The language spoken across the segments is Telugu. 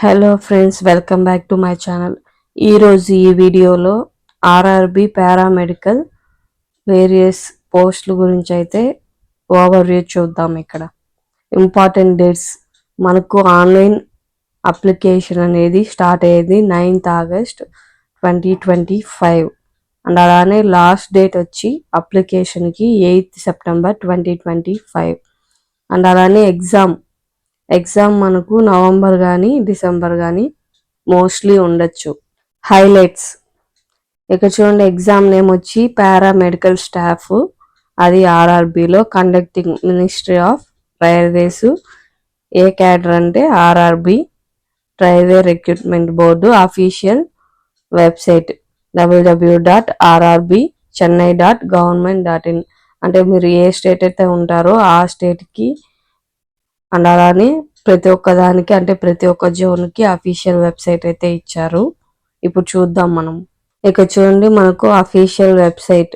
Hello friends, welcome back to my channel. ఈరోజు ఈ వీడియోలో ఆర్ఆర్బి పారామెడికల్ వేరియస్ పోస్టుల గురించి అయితే ఓవర్వ్యూ చూద్దాం. ఇక్కడ ఇంపార్టెంట్ డేట్స్, మనకు ఆన్లైన్ అప్లికేషన్ అనేది స్టార్ట్ అయ్యేది 9th August 2025 అండ్ అలానే లాస్ట్ డేట్ వచ్చి అప్లికేషన్కి 8th September 2025 అండ్ అలానే ఎగ్జామ్ మనకు నవంబర్ కానీ డిసెంబర్ కానీ మోస్ట్లీ ఉండొచ్చు. హైలైట్స్ ఇక్కడ చూడండి, ఎగ్జామ్ నేమ్ వచ్చి పారామెడికల్ స్టాఫ్, అది ఆర్ఆర్బిలో కండక్టింగ్ మినిస్ట్రీ ఆఫ్ రైల్వేస్. ఏ క్యాడర్ అంటే RRB railway recruitment board official website www.rrbchennai.government.in. అంటే మీరు ఏ స్టేట్ అయితే ఉంటారో ఆ స్టేట్కి అండ్ అలానే ప్రతి ఒక్క దానికి అంటే ప్రతి ఒక్క జోన్కి అఫీషియల్ వెబ్సైట్ అయితే ఇచ్చారు. ఇప్పుడు చూద్దాం మనం. ఇక్కడ చూడండి, మనకు అఫీషియల్ వెబ్సైట్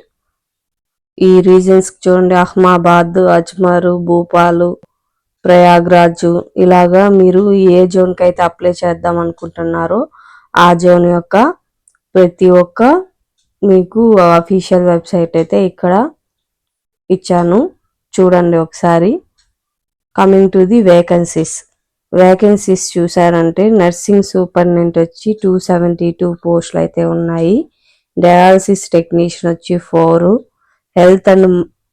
ఈ రీజన్స్ చూడండి, అహ్మదాబాద్, అజ్మర్, భూపాల్, ప్రయాగ్రాజ్, ఇలాగా మీరు ఏ జోన్కి అయితే అప్లై చేద్దాం అనుకుంటున్నారో ఆ జోన్ యొక్క ప్రతి ఒక్క మీకు అఫీషియల్ వెబ్సైట్ అయితే ఇక్కడ ఇచ్చాను. చూడండి ఒకసారి. కమింగ్ టు ది వేకెన్సీస్ చూసారంటే నర్సింగ్ సూపరింటెండెంట్ వచ్చి 272 పోస్టులు అయితే ఉన్నాయి. డయాలసిస్ టెక్నీషియన్ వచ్చి 4, health and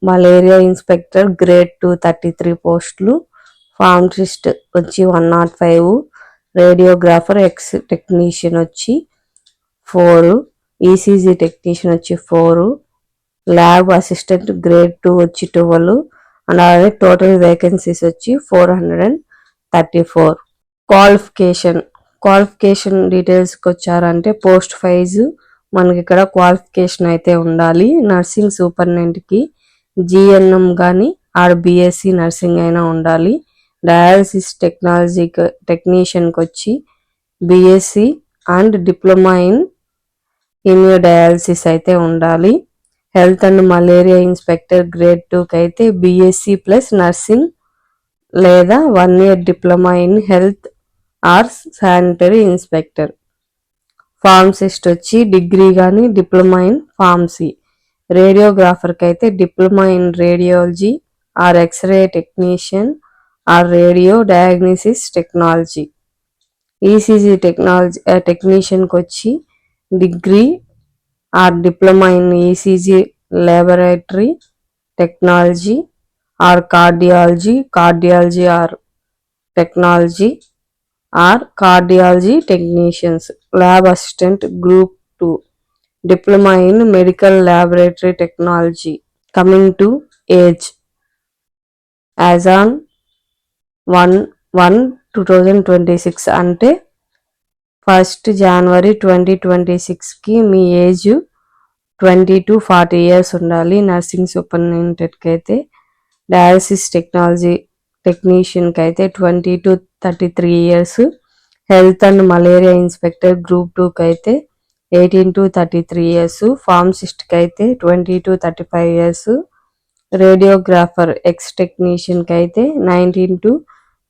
malaria inspector grade 2 33 పోస్టులు, ఫార్మసిస్ట్ వచ్చి 105, రేడియోగ్రాఫర్ ఎక్స్ టెక్నీషియన్ వచ్చి 4, ఈసీజీ టెక్నీషియన్ వచ్చి 4, ల్యాబ్ అసిస్టెంట్ గ్రేడ్ 2 వచ్చి 12 అండ్ అలాగే టోటల్ వేకెన్సీస్ వచ్చి 434. క్వాలిఫికేషన్ డీటెయిల్స్కి వచ్చారంటే పోస్ట్ వైజ్ మనకి ఇక్కడ క్వాలిఫికేషన్ అయితే ఉండాలి. నర్సింగ్ సూపరింటెండెంట్కి జిఎన్ఎం కానీ ఆర్ బిఎస్సి నర్సింగ్ అయినా ఉండాలి. డయాలసిస్ టెక్నీషియన్కి వచ్చి BSc and diploma in hemodialysis అయితే ఉండాలి. Health and malaria inspector grade 2కి అయితే బిఎస్సి ప్లస్ నర్సింగ్ లేదా 1 year diploma in health or sanitary inspector. Pharmacist వచ్చి డిగ్రీ కానీ డిప్లొమా ఇన్ ఫార్మసీ. రేడియోగ్రాఫర్కి అయితే diploma in radiology or X ray technician or radio diagnosis technology. ఈసీజీ టెక్నీషియన్కి వచ్చి degree or diploma in ECG laboratory technology or cardiology or technology or cardiology technicians. Lab assistant group 2, diploma in medical laboratory technology. Coming to age, as on 1/1/2026 అంటే 1st January 2026కి మీ ఏజ్ 20 to 40 years ఉండాలి. నర్సింగ్ సూపరింటెండెంట్కి అయితే, డయాలసిస్ టెక్నీషియన్కి అయితే 20 to 33 years, health and malaria inspector group 2కి అయితే 18 to 33 years, ఫార్మసిస్ట్కి అయితే 20 to 35 years, రేడియోగ్రాఫర్ ఎక్స్ టెక్నీషియన్కి అయితే 19 to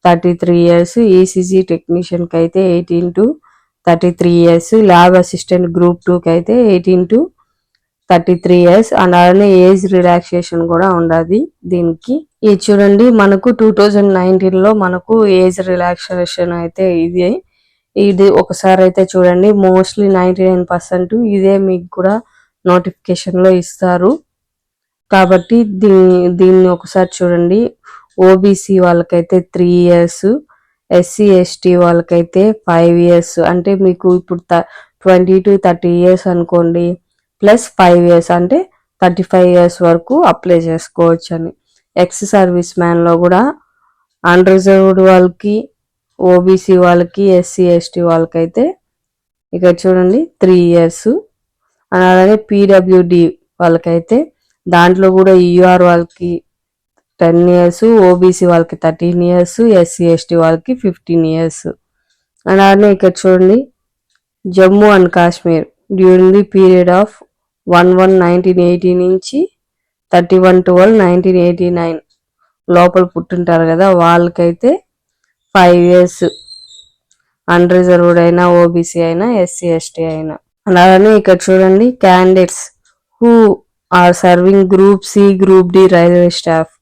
33 years, ఈసీజీ టెక్నీషియన్కి అయితే 18 to 33 years, lab assistant group 2కి అయితే 18 to 33 years అండ్ అలానే ఏజ్ రిలాక్సేషన్ కూడా ఉండదు దీనికి. ఇది చూడండి, మనకు 2019లో మనకు ఏజ్ రిలాక్సేషన్ అయితే ఇది ఒకసారి అయితే చూడండి. మోస్ట్లీ 99% ఇదే మీకు కూడా నోటిఫికేషన్లో ఇస్తారు కాబట్టి దీన్ని ఒకసారి చూడండి. ఓబీసీ వాళ్ళకైతే 3 years, ఎస్సీ ఎస్టీ వాళ్ళకైతే 5 years. అంటే మీకు ఇప్పుడు 20 to 30 years అనుకోండి, ప్లస్ 5 years అంటే 35 years వరకు అప్లై చేసుకోవచ్చు అని. ఎక్స్ సర్వీస్ మ్యాన్లో కూడా అన్రిజర్వ్డ్ వాళ్ళకి, ఓబీసీ వాళ్ళకి, ఎస్సీ ఎస్టీ వాళ్ళకైతే ఇక్కడ చూడండి 3 years. అలాగే పీడబ్ల్యూడి వాళ్ళకైతే దాంట్లో కూడా యూఆర్ వాళ్ళకి 10 years, ఓబీసీ వాళ్ళకి 13 years, ఎస్సీ ఎస్టీ వాళ్ళకి 15 years. అలానే ఇక్కడ చూడండి, Jammu and Kashmir during the period of 1/1/1980 నుంచి 31/12/1989 లోపల పుట్టుంటారు కదా, వాళ్ళకైతే 5 years. అన్రిజర్వ్డ్ అయినా, ఓబీసీ అయినా, ఎస్సీ ఎస్టీ అయినా. అలానే ఇక్కడ చూడండి, candidates who are serving group C, group D railway staff,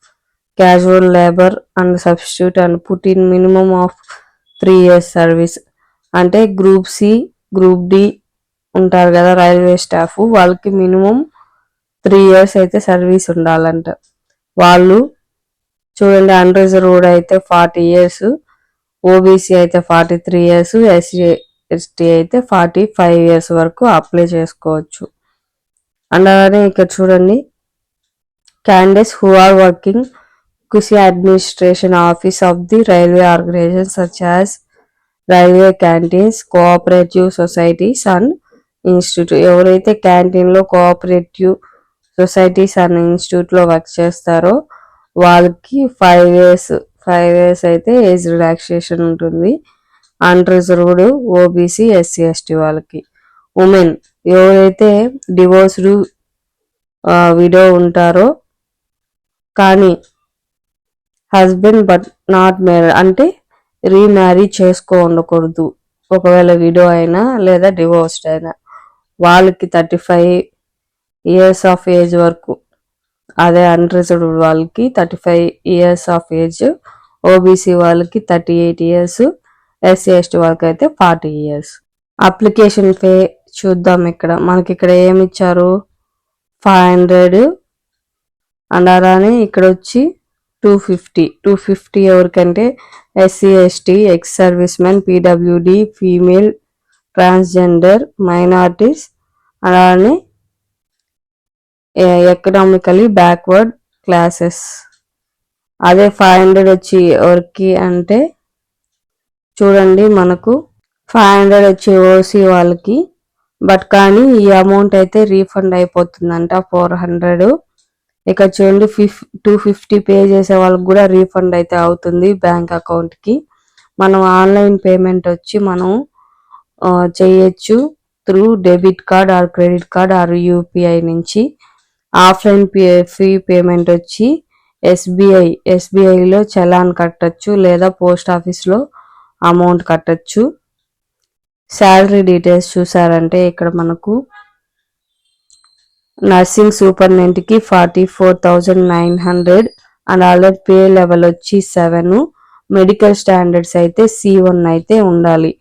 casual labour and substitute and put in minimum of 3 years service. అంటే గ్రూప్ సి, గ్రూప్ డి ఉంటారు కదా రైల్వే స్టాఫ్, వాళ్ళకి మినిమం 3 years అయితే సర్వీస్ ఉండాలంట. వాళ్ళు చూడండి, అన్రిజర్వ్డ్ అయితే 40 years, ఓబీసీ అయితే 43 years, ఎస్సీ ఎస్టీ అయితే 45 years వరకు అప్లై చేసుకోవచ్చు. అండ్ అలానే ఇక్కడ చూడండి, క్యాండిడేట్స్ హూ ఆర్ వర్కింగ్ కుసి administration office of the railway organization such as railway canteens, cooperative societies and institute. ఎవరైతే క్యాంటీన్లో కోఆపరేటివ్ సొసైటీస్ అండ్ ఇన్స్టిట్యూట్లో వర్క్ చేస్తారో వాళ్ళకి 5 years అయితే ఏజ్ రిలాక్సేషన్ ఉంటుంది. అన్రిజర్వ్డ్, ఓబీసీ, ఎస్సీ ఎస్టీ వాళ్ళకి. ఉమెన్ ఎవరైతే డివోర్స్డ్ విడో ఉంటారో కానీ హస్బెండ్ బట్ నాట్ మ్యారీడ్ అంటే రీమ్యారీ ఉండకూడదు, ఒకవేళ విడో అయినా లేదా డివోర్స్డ్ అయినా, వాళ్ళకి 35 years ఆఫ్ ఏజ్ వరకు. అదే అన్రిజర్వ్డ్ వాళ్ళకి 35 years ఆఫ్ ఏజ్, ఓబీసీ వాళ్ళకి 38 years, ఎస్సీ ఎస్టీ వాళ్ళకి అయితే 40 years. అప్లికేషన్ ఫే చూద్దాం. మనకి ఇక్కడ ఏమి ఇచ్చారు, 500. అండ్ అలానే ఇక్కడ వచ్చి 250 ఎవరికంటే SC ST, ex service men, PWD, female, transgender, minorities, అలానే ఎకనామికలీ బ్యాక్వర్డ్ క్లాసెస్. అదే 500 వచ్చి ఎవరికి అంటే చూడండి, మనకు 500 వచ్చి ఓసీ వాళ్ళకి. బట్ కానీ ఈ అమౌంట్ అయితే రీఫండ్ అయిపోతుందంట 400. ఇక్కడ చూడండి, 250 పే చేసే వాళ్ళకి కూడా రీఫండ్ అయితే అవుతుంది బ్యాంక్ అకౌంట్కి. మనం ఆన్లైన్ పేమెంట్ వచ్చి మనం చేయొచ్చు through debit card or credit card or UPI నుంచి. ఆఫ్లైన్ ఫీ పేమెంట్ వచ్చి ఎస్బీఐలో చలాన్ కట్టచ్చు లేదా పోస్ట్ ఆఫీస్లో అమౌంట్ కట్టచ్చు. శాలరీ డీటెయిల్స్ చూసారంటే ఇక్కడ మనకు నర్సింగ్ సూపరింటెండెంట్కి 44,900 అండ్ అలాగే పే లెవెల్ వచ్చి 7. మెడికల్ స్టాండర్డ్స్ అయితే C1 అయితే ఉండాలి.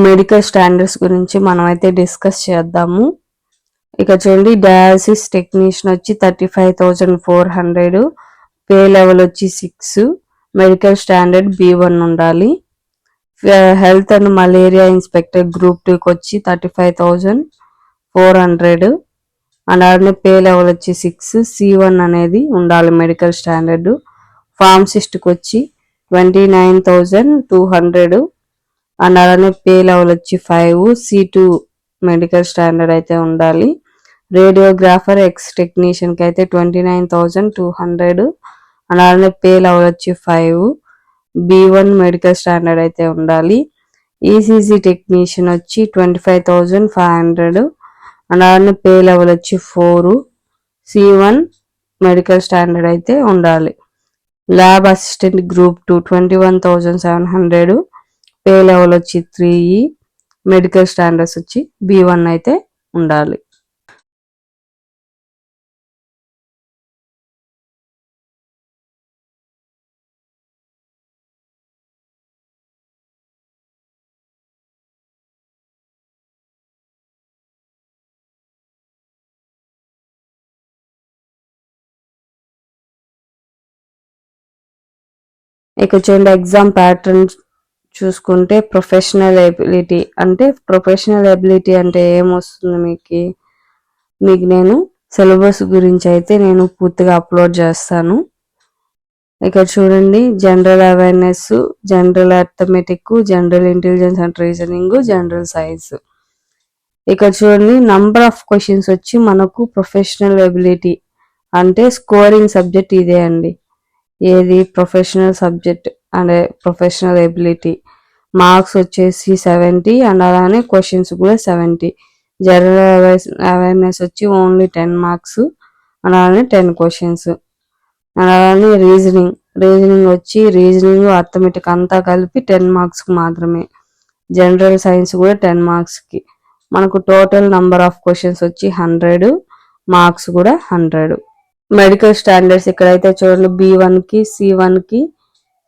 మెడికల్ స్టాండర్డ్స్ గురించి మనం అయితే డిస్కస్ చేద్దాము. ఇక చూడండి, డయాలసిస్ టెక్నీషియన్ వచ్చి 35,400, పే లెవెల్ వచ్చి 6, మెడికల్ స్టాండర్డ్ B1 ఉండాలి. Health and malaria inspector group 2కి వచ్చి 35,400 అండ్ అలానే పే లెవెల్ వచ్చి 6, C1 అనేది ఉండాలి మెడికల్ స్టాండర్డ్. ఫార్మసిస్ట్కి వచ్చి 29,200 అండ్ అలానే పే లెవెల్ వచ్చి 5, C2 మెడికల్ స్టాండర్డ్ అయితే ఉండాలి. రేడియోగ్రాఫర్ ఎక్స్ టెక్నీషియన్కి అయితే 29,200 అండ్ అలానే పే లెవెల్ వచ్చి 5, B1 మెడికల్ స్టాండర్డ్ అయితే ఉండాలి. ఈసీజీ టెక్నీషియన్ వచ్చి 25,500 అండ్ అలానే పే లెవెల్ వచ్చి 4, C1 మెడికల్ స్టాండర్డ్ అయితే ఉండాలి. Lab assistant group 2 21,700, pay level వచ్చి 3, మెడికల్ స్టాండర్డ్స్ వచ్చి B1 అయితే ఉండాలి. ఇక చూడండి, ఎగ్జామ్ ప్యాటర్న్ చూసుకుంటే ప్రొఫెషనల్ ఎబిలిటీ అంటే ఏమొస్తుంది మీకు నేను సిలబస్ గురించి అయితే నేను పూర్తిగా అప్లోడ్ చేస్తాను. ఇక్కడ చూడండి, general awareness, general arithmetic, general intelligence and reasoning, general science. ఇక్కడ చూడండి, నంబర్ ఆఫ్ క్వశ్చన్స్ వచ్చి మనకు ప్రొఫెషనల్ ఎబిలిటీ అంటే స్కోరింగ్ సబ్జెక్ట్ ఇదే అండి. ఏది ప్రొఫెషనల్ సబ్జెక్ట్ అంటే ప్రొఫెషనల్ ఎబిలిటీ. మార్క్స్ వచ్చేసి 70 అండ్ అలానే క్వశ్చన్స్ కూడా 70. జనరల్ అవేర్నెస్ వచ్చి ఓన్లీ 10 మార్క్స్ అండ్ అలానే 10 క్వశ్చన్స్. అండ్ అలానే రీజనింగ్ వచ్చి రీజనింగ్ అర్థమెటిక్ అంతా కలిపి 10 మార్క్స్ మాత్రమే. జనరల్ సైన్స్ కూడా 10 మార్క్స్కి. మనకు టోటల్ నంబర్ ఆఫ్ క్వశ్చన్స్ వచ్చి 100, మార్క్స్ కూడా 100. మెడికల్ స్టాండర్డ్స్ ఇక్కడైతే చూడండి, B1కి, C1కి,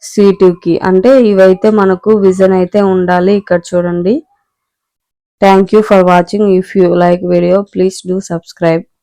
C2కి, అంటే ఇవైతే మనకు విజన్ అయితే ఉండాలి. ఇక్కడ చూడండి. Thank you for watching. If you like video please do subscribe.